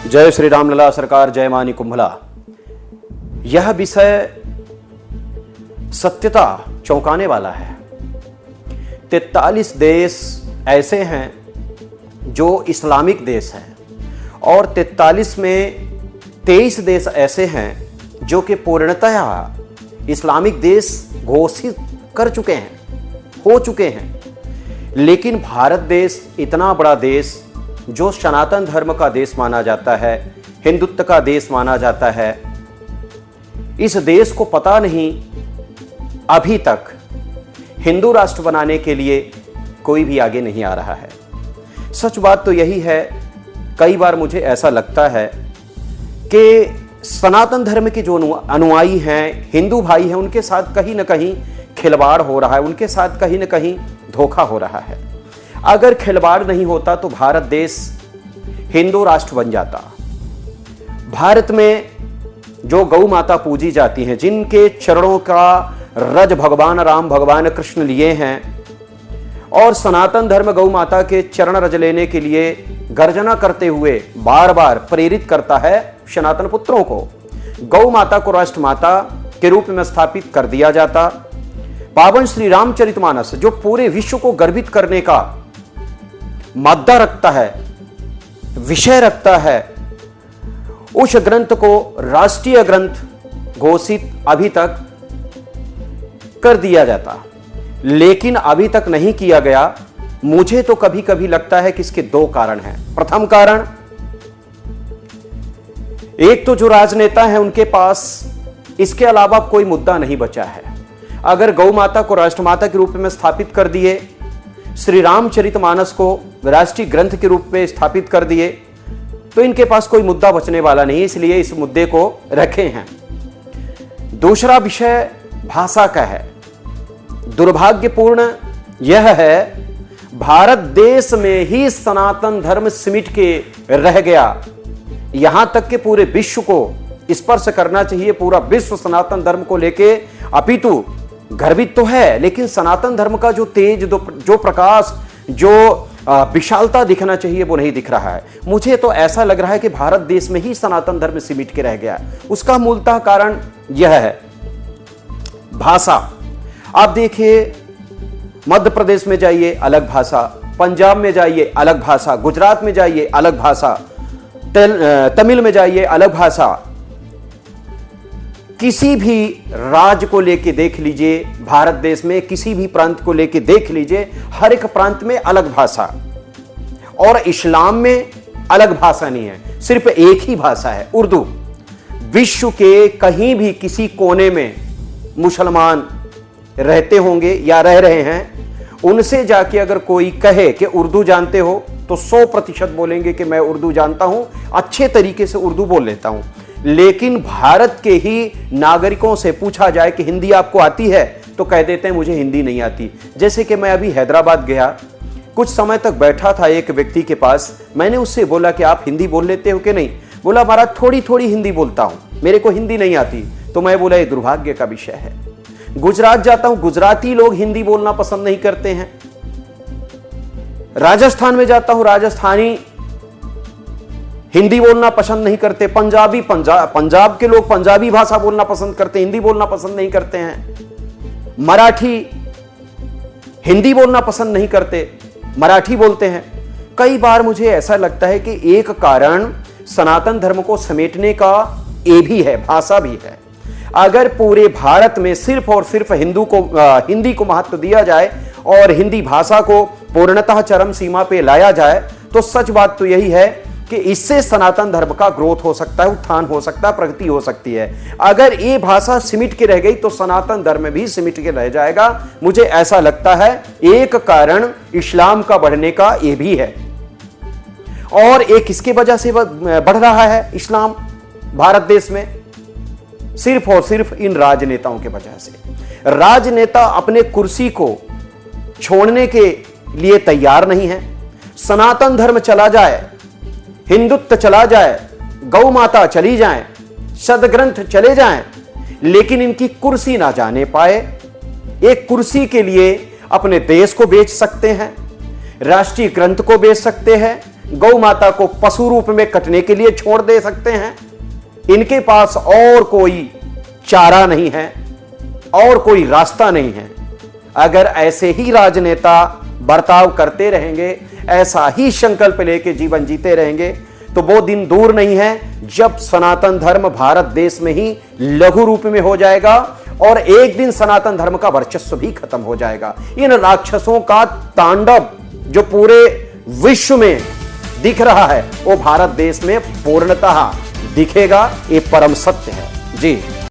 जय श्री राम लला सरकार, जय मानी कुंभला। यह विषय सत्यता चौंकाने वाला है। 43 देश ऐसे हैं जो इस्लामिक देश हैं और 43 में 23 देश ऐसे हैं जो कि पूर्णतया इस्लामिक देश घोषित कर चुके हैं, हो चुके हैं। लेकिन भारत देश इतना बड़ा देश जो सनातन धर्म का देश माना जाता है, हिंदुत्व का देश माना जाता है, इस देश को पता नहीं अभी तक हिंदू राष्ट्र बनाने के लिए कोई भी आगे नहीं आ रहा है। सच बात तो यही है, कई बार मुझे ऐसा लगता है कि सनातन धर्म के जो अनुयायी हैं, हिंदू भाई हैं, उनके साथ कहीं ना कहीं खिलवाड़ हो रहा है, उनके साथ कहीं ना कहीं धोखा हो रहा है। अगर खिलवाड़ नहीं होता तो भारत देश हिंदू राष्ट्र बन जाता। भारत में जो गौ माता पूजी जाती हैं, जिनके चरणों का रज भगवान राम भगवान कृष्ण लिए हैं, और सनातन धर्म गौ माता के चरण रज लेने के लिए गर्जना करते हुए बार बार प्रेरित करता है सनातन पुत्रों को। गौ माता को राष्ट्र माता के रूप में स्थापित कर दिया जाता। पावन श्री रामचरितमानस जो पूरे विश्व को गर्वित करने का मादा रखता है, विषय रखता है, उस ग्रंथ को राष्ट्रीय ग्रंथ घोषित अभी तक कर दिया जाता, लेकिन अभी तक नहीं किया गया। मुझे तो कभी कभी लगता है कि इसके दो कारण हैं। प्रथम कारण, एक तो जो राजनेता हैं उनके पास इसके अलावा कोई मुद्दा नहीं बचा है। अगर गौ माता को राष्ट्रमाता के रूप में स्थापित कर दिए, श्री रामचरितमानस को राष्ट्रीय ग्रंथ के रूप में स्थापित कर दिए, तो इनके पास कोई मुद्दा बचने वाला नहीं, इसलिए इस मुद्दे को रखे हैं। दूसरा विषय भाषा का है। दुर्भाग्यपूर्ण यह है, भारत देश में ही सनातन धर्म सिमट के रह गया। यहां तक कि पूरे विश्व को स्पर्श करना चाहिए, पूरा विश्व सनातन धर्म को लेके अपितु गर्वित तो है, लेकिन सनातन धर्म का जो तेज, जो प्रकाश, जो विशालता दिखना चाहिए वो नहीं दिख रहा है। मुझे तो ऐसा लग रहा है कि भारत देश में ही सनातन धर्म सिमट के रह गया। उसका मूलतः कारण यह है भाषा। आप देखिए, मध्य प्रदेश में जाइए अलग भाषा, पंजाब में जाइए अलग भाषा, गुजरात में जाइए अलग भाषा, तमिल में जाइए अलग भाषा। किसी भी राज्य को लेके देख लीजिए, भारत देश में किसी भी प्रांत को लेके देख लीजिए, हर एक प्रांत में अलग भाषा। और इस्लाम में अलग भाषा नहीं है, सिर्फ एक ही भाषा है, उर्दू। विश्व के कहीं भी किसी कोने में मुसलमान रहते होंगे या रह रहे हैं, उनसे जाके अगर कोई कहे कि उर्दू जानते हो, तो 100% बोलेंगे कि मैं उर्दू जानता हूं, अच्छे तरीके से उर्दू बोल लेता हूं। लेकिन भारत के ही नागरिकों से पूछा जाए कि हिंदी आपको आती है, तो कह देते हैं मुझे हिंदी नहीं आती। जैसे कि मैं अभी हैदराबाद गया, कुछ समय तक बैठा था एक व्यक्ति के पास, मैंने उससे बोला कि आप हिंदी बोल लेते हो कि नहीं? बोला महाराज थोड़ी थोड़ी हिंदी बोलता हूं, मेरे को हिंदी नहीं आती। तो मैं बोला ये दुर्भाग्य का विषय है। गुजरात जाता हूं, गुजराती लोग हिंदी बोलना पसंद नहीं करते हैं। राजस्थान में जाता हूं, राजस्थानी हिंदी बोलना पसंद नहीं करते। पंजाब के लोग पंजाबी भाषा बोलना पसंद करते, हिंदी बोलना पसंद नहीं करते हैं। मराठी हिंदी बोलना पसंद नहीं करते, मराठी बोलते हैं। कई बार मुझे ऐसा लगता है कि एक कारण सनातन धर्म को समेटने का ये भी है, भाषा भी है। अगर पूरे भारत में सिर्फ और सिर्फ हिंदी को महत्व दिया जाए और हिंदी भाषा को पूर्णतः चरम सीमा पे लाया जाए, तो सच बात तो यही है कि इससे सनातन धर्म का ग्रोथ हो सकता है, उत्थान हो सकता है, प्रगति हो सकती है। अगर ये भाषा सिमट के रह गई तो सनातन धर्म भी सिमट के रह जाएगा। मुझे ऐसा लगता है एक कारण इस्लाम का बढ़ने का ये भी है। और एक किसके वजह से बढ़ रहा है इस्लाम भारत देश में? सिर्फ और सिर्फ इन राजनेताओं के वजह से। राजनेता अपने कुर्सी को छोड़ने के लिए तैयार नहीं है। सनातन धर्म चला जाए, हिंदुत्व चला जाए, गौ माता चली जाए, सदग्रंथ चले जाएं, लेकिन इनकी कुर्सी ना जाने पाए। एक कुर्सी के लिए अपने देश को बेच सकते हैं, राष्ट्रीय ग्रंथ को बेच सकते हैं, गौ माता को पशु रूप में कटने के लिए छोड़ दे सकते हैं। इनके पास और कोई चारा नहीं है और कोई रास्ता नहीं है। अगर ऐसे ही राजनेता बर्ताव करते रहेंगे, ऐसा ही संकल्प लेके जीवन जीते रहेंगे, तो वो दिन दूर नहीं है जब सनातन धर्म भारत देश में ही लघु रूप में हो जाएगा और एक दिन सनातन धर्म का वर्चस्व भी खत्म हो जाएगा। इन राक्षसों का तांडव जो पूरे विश्व में दिख रहा है, वो भारत देश में पूर्णतः दिखेगा। ये परम सत्य है जी।